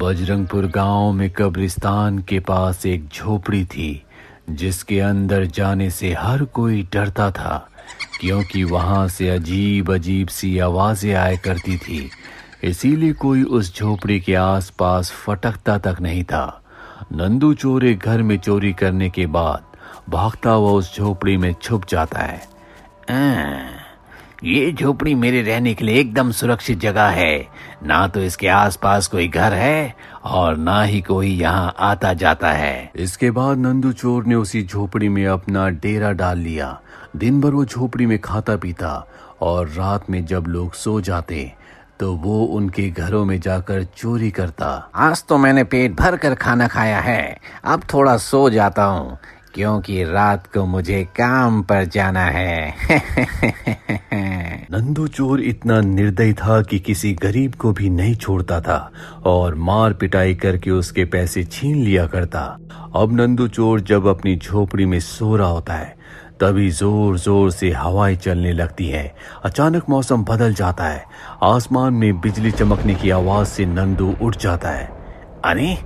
बजरंगपुर गांव में कब्रिस्तान के पास एक झोपड़ी थी जिसके अंदर जाने से हर कोई डरता था क्योंकि वहां से अजीब अजीब सी आवाजें आया करती थी। इसीलिए कोई उस झोपड़ी के आसपास फटकता तक नहीं था। नंदू चोर एक घर में चोरी करने के बाद भागता हुआ उस झोपड़ी में छुप जाता है। ये झोपड़ी मेरे रहने के लिए एकदम सुरक्षित जगह है। ना तो इसके आसपास कोई घर है और ना ही कोई यहाँ आता जाता है। इसके बाद नंदू चोर ने उसी झोपड़ी में अपना डेरा डाल लिया। दिन भर वो झोपड़ी में खाता पीता और रात में जब लोग सो जाते तो वो उनके घरों में जाकर चोरी करता। आज तो मैंने पेट भर कर खाना खाया है, अब थोड़ा सो जाता हूँ क्योंकि रात को मुझे काम पर जाना है। नंदू चोर इतना निर्दयी था कि किसी गरीब को भी नहीं छोड़ता था और मार पिटाई करके उसके पैसे छीन लिया करता। अब नंदू चोर जब अपनी झोपड़ी में सो रहा होता है तभी जोर जोर से हवाएं चलने लगती है। अचानक मौसम बदल जाता है। आसमान में बिजली चमकने की आवाज से नंदू उठ जाता है। अरे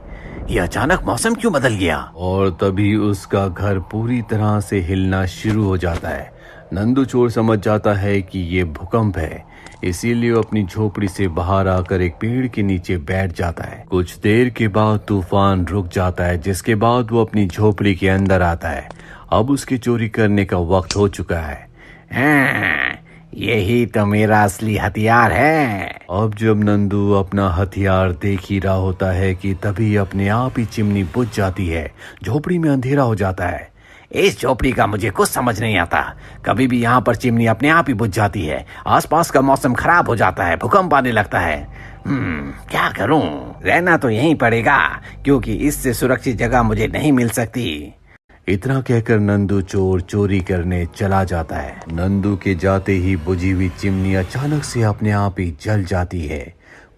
ये अचानक मौसम क्यों बदल गया? और तभी उसका घर पूरी तरह से हिलना शुरू हो जाता है। नंदू चोर समझ जाता है कि ये भूकंप है, इसीलिए वो अपनी झोपड़ी से बाहर आकर एक पेड़ के नीचे बैठ जाता है। कुछ देर के बाद तूफान रुक जाता है, जिसके बाद वो अपनी झोपड़ी के अंदर आता है। अब उसकी चोरी करने का वक्त हो चुका है। यही तो मेरा असली हथियार है। अब जब नंदू अपना हथियार देख ही रहा होता है कि तभी अपने आप ही चिमनी बुझ जाती है। झोपड़ी में अंधेरा हो जाता है। इस झोपड़ी का मुझे कुछ समझ नहीं आता। कभी भी यहाँ पर चिमनी अपने आप ही बुझ जाती है। आसपास का मौसम खराब हो जाता है, भूकंप आने लगता है। क्या करूं? रहना तो यहीं पड़ेगा क्योंकि इससे सुरक्षित जगह मुझे नहीं मिल सकती। इतना कहकर नंदू चोर चोरी करने चला जाता है। नंदू के जाते ही बुझी हुई चिमनी अचानक से अपने आप ही जल जाती है।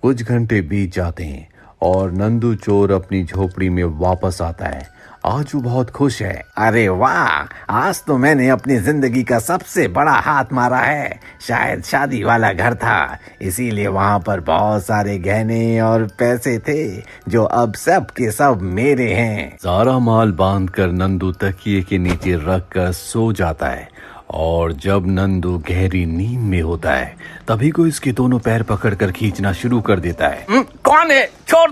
कुछ घंटे बीत जाते हैं और नंदू चोर अपनी झोपड़ी में वापस आता है। आज वो बहुत खुश है। अरे वाह, आज तो मैंने अपनी जिंदगी का सबसे बड़ा हाथ मारा है। शायद शादी वाला घर था, इसीलिए वहाँ पर बहुत सारे गहने और पैसे थे जो अब सब के सब मेरे हैं। सारा माल बांधकर नंदू तकिए के नीचे रख कर सो जाता है और जब नंदू गहरी नींद में होता है तभी को इसके दोनों पैर पकड़कर खींचना शुरू कर देता है। कौन है? छोड़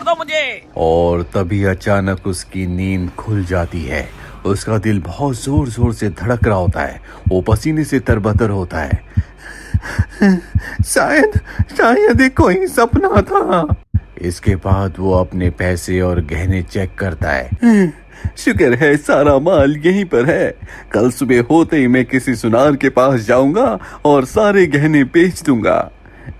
दो मुझे। और तभी अचानक उसकी नींद खुल जाती है। उसका दिल बहुत जोर जोर से धड़क रहा होता है। वो पसीने से तरबतर होता है। शायद कोई सपना था। इसके बाद वो अपने पैसे और गहने चेक करता है। शुक्र है सारा माल यहीं पर है। कल सुबह होते ही मैं किसी सुनार के पास जाऊंगा और सारे गहने बेच दूंगा।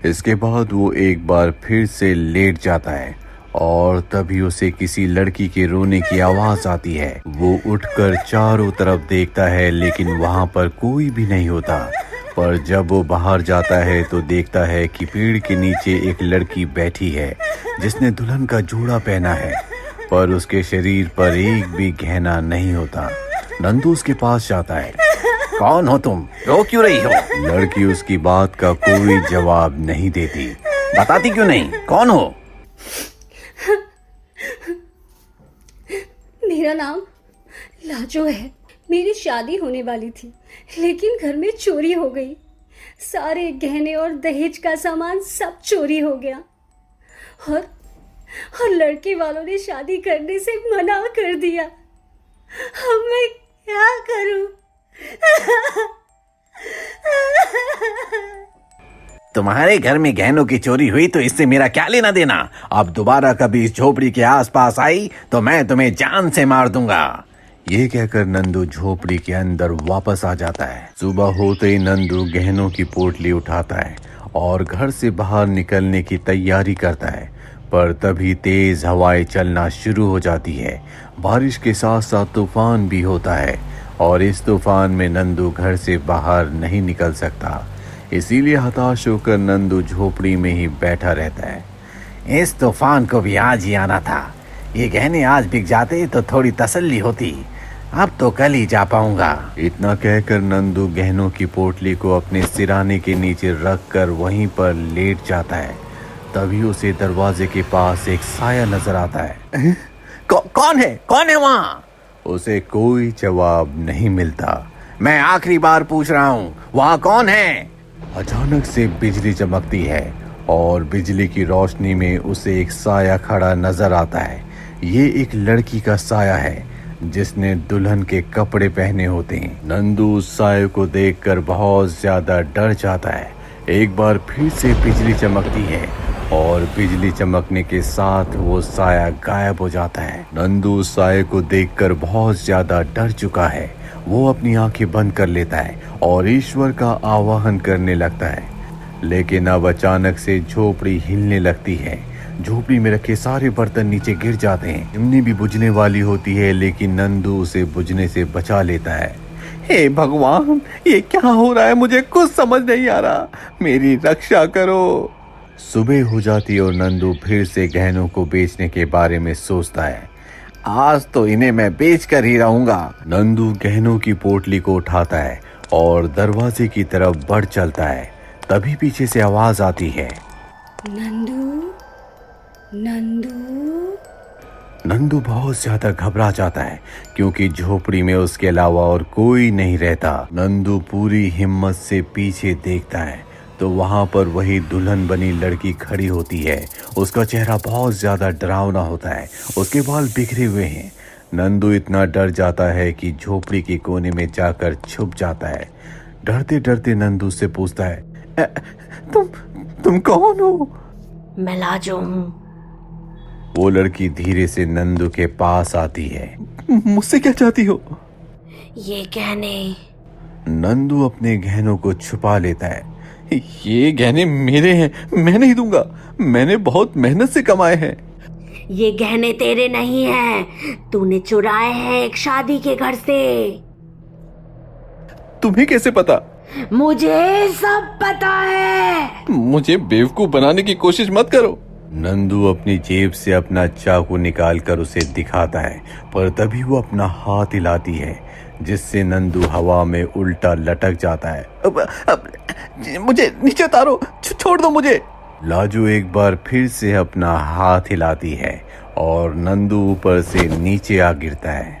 इसके बाद वो एक बार फिर से लेट जाता है और तभी उसे किसी लड़की के रोने की आवाज आती है। वो उठकर चारों तरफ देखता है लेकिन वहां पर कोई भी नहीं होता। पर जब वो बाहर जाता है तो देखता है कि पेड़ के नीचे एक लड़की बैठी है जिसने दुल्हन का जोड़ा पहना है, पर उसके शरीर पर एक भी गहना नहीं होता। नंदू उसके पास जाता है। कौन हो तुम? रो क्यों रही हो? लड़की उसकी बात का कोई जवाब नहीं देती। बताती क्यों नहीं? कौन हो? मेरा नाम लाजो है। मेरी शादी होने वाली थी लेकिन घर में चोरी हो गई। सारे गहने और दहेज का सामान सब चोरी हो गया और लड़के वालों ने शादी करने से मना कर दिया। अब मैं क्या करूं? तुम्हारे घर में गहनों की चोरी हुई तो इससे मेरा क्या लेना देना? अब दोबारा कभी इस झोपड़ी के आसपास आई तो मैं तुम्हें जान से मार दूंगा। ये कहकर नंदू झोपड़ी के अंदर वापस आ जाता है। सुबह होते ही नंदू गहनों की पोटली उठाता है और घर से बाहर निकलने की तैयारी करता है, पर तभी तेज हवाएं चलना शुरू हो जाती है। बारिश के साथ साथ तूफान भी होता है और इस तूफान में नंदू घर से बाहर नहीं निकल सकता। इसीलिए हताश होकर नंदू झोपड़ी में ही बैठा रहता है। इस तूफान को भी आज ही आना था। ये गहने आज बिक जाते तो थोड़ी तसल्ली होती। अब तो कल ही जा पाऊंगा। इतना कहकर नंदू गहनों की पोटली को अपने सिराने के नीचे रखकर वहीं पर लेट जाता है। तभी उसे दरवाजे के पास एक साया नजर आता है। कौन है वहाँ? उसे कोई जवाब नहीं मिलता। मैं आखिरी बार पूछ रहा हूँ, वहाँ कौन है? अचानक से बिजली चमकती है और बिजली की रोशनी में उसे एक साया खड़ा नजर आता है। ये एक लड़की का साया है जिसने दुल्हन के कपड़े पहने होते हैं। नंदू उस साये को देखकर बहुत ज्यादा डर जाता है। एक बार फिर से बिजली चमकती है और बिजली चमकने के साथ वो साया गायब हो जाता है। नंदू उस साये को देखकर बहुत ज्यादा डर चुका है। वो अपनी आंखें बंद कर लेता है और ईश्वर का आवाहन करने लगता है। लेकिन अब अचानक से झोपड़ी हिलने लगती है। झोपड़ी में रखे सारे बर्तन नीचे गिर जाते हैं। चिमनी भी बुझने वाली होती है, लेकिन नंदू उसे बुझने से बचा लेता है। हे भगवान, ये क्या हो रहा है? मुझे कुछ समझ नहीं आ रहा। मेरी रक्षा करो। सुबह हो जाती है और नंदू फिर से गहनों को बेचने के बारे में सोचता है। आज तो इन्हें मैं बेच कर ही रहूंगा। नंदू गहनों की पोटली को उठाता है और दरवाजे की तरफ बढ़ चलता है। तभी पीछे से आवाज आती है, नंदू नंदू। नंदू बहुत ज्यादा घबरा जाता है क्योंकि झोपड़ी में उसके अलावा और कोई नहीं रहता। नंदू पूरी हिम्मत से पीछे देखता है तो वहां पर वही दुल्हन बनी लड़की खड़ी होती है। उसका चेहरा बहुत ज्यादा डरावना होता है। उसके बाल बिखरे हुए हैं। नंदू इतना डर जाता है कि झोपड़ी के कोने में जाकर छुप जाता है। डरते डरते नंदू से पूछता है, तुम कौन हो? मैं लाजो हूँ। वो लड़की धीरे से नंदू के पास आती है। मुझसे क्या चाहती हो? ये गहने। नंदू अपने गहनों को छुपा लेता है। ये गहने मेरे हैं, मैं नहीं दूंगा। मैंने बहुत मेहनत से कमाए हैं। ये गहने तेरे नहीं हैं, तूने चुराए हैं एक शादी के घर से। तुम्हें कैसे पता? मुझे सब पता है। मुझे बेवकूफ बनाने की कोशिश मत करो। नंदू अपनी जेब से अपना चाकू निकालकर उसे दिखाता है, पर तभी वो अपना हाथ हिलाती है जिससे नंदू हवा में उल्टा लटक जाता है। अब मुझे नीचे उतारो, छोड़ दो मुझे। लाजो एक बार फिर से अपना हाथ हिलाती है और नंदू ऊपर से नीचे आ गिरता है।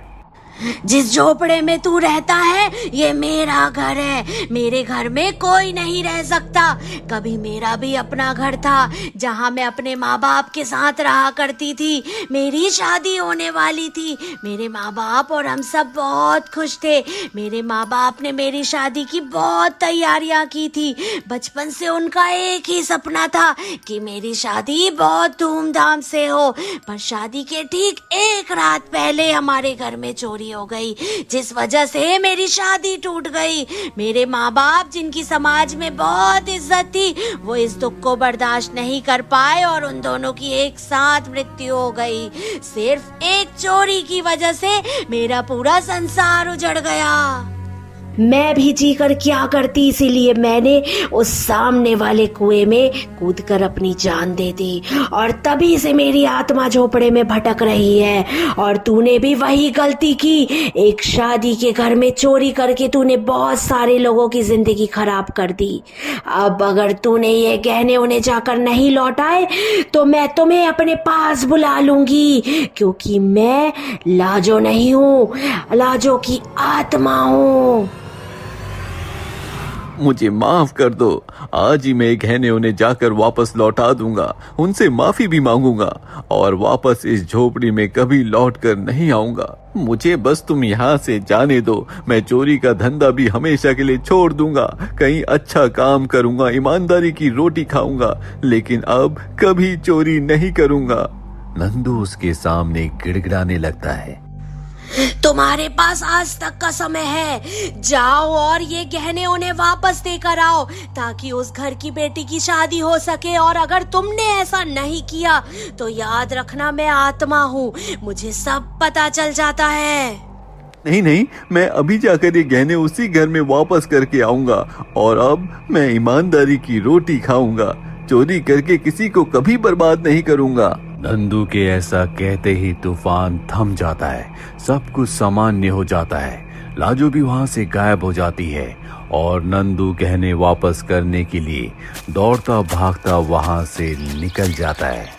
जिस झोपड़े में तू रहता है ये मेरा घर है। मेरे घर में कोई नहीं रह सकता। कभी मेरा भी अपना घर था जहाँ मैं अपने माँ बाप के साथ रहा करती थी। मेरी शादी होने वाली थी। मेरे माँ बाप और हम सब बहुत खुश थे। मेरे माँ बाप ने मेरी शादी की बहुत तैयारियां की थी। बचपन से उनका एक ही सपना था कि मेरी शादी बहुत धूमधाम से हो। पर शादी के ठीक एक रात पहले हमारे घर में चोरी हो गई, जिस वजह से मेरी शादी टूट गई। मेरे माँ बाप, जिनकी समाज में बहुत इज्जत थी, वो इस दुख को बर्दाश्त नहीं कर पाए और उन दोनों की एक साथ मृत्यु हो गई। सिर्फ एक चोरी की वजह से मेरा पूरा संसार उजड़ गया। मैं भी जी कर क्या करती, इसीलिए मैंने उस सामने वाले कुएं में कूदकर अपनी जान दे दी और तभी से मेरी आत्मा झोपड़े में भटक रही है। और तूने भी वही गलती की। एक शादी के घर में चोरी करके तूने बहुत सारे लोगों की जिंदगी खराब कर दी। अब अगर तूने ये गहने उन्हें जाकर नहीं लौटाए तो मैं तुम्हें अपने पास बुला लूंगी, क्योंकि मैं लाजो नहीं हूँ, लाजो की आत्मा हूँ। मुझे माफ कर दो। आज ही मैं गहने उन्हें जाकर वापस लौटा दूंगा। उनसे माफी भी मांगूंगा और वापस इस झोपड़ी में कभी लौट कर नहीं आऊंगा। मुझे बस तुम यहाँ से जाने दो। मैं चोरी का धंधा भी हमेशा के लिए छोड़ दूंगा। कहीं अच्छा काम करूंगा, ईमानदारी की रोटी खाऊंगा, लेकिन अब कभी चोरी नहीं करूंगा। नंदू उसके सामने गिड़गिड़ाने लगता है। तुम्हारे पास आज तक का समय है। जाओ और ये गहने उन्हें वापस देकर आओ ताकि उस घर की बेटी की शादी हो सके। और अगर तुमने ऐसा नहीं किया तो याद रखना, मैं आत्मा हूँ, मुझे सब पता चल जाता है। नहीं, मैं अभी जाकर ये गहने उसी घर में वापस करके आऊंगा और अब मैं ईमानदारी की रोटी खाऊंगा। चोरी करके किसी को कभी बर्बाद नहीं करूंगा। नंदू के ऐसा कहते ही तूफान थम जाता है। सब कुछ सामान्य हो जाता है। लाजो भी वहां से गायब हो जाती है और नंदू गहने वापस करने के लिए दौड़ता भागता वहां से निकल जाता है।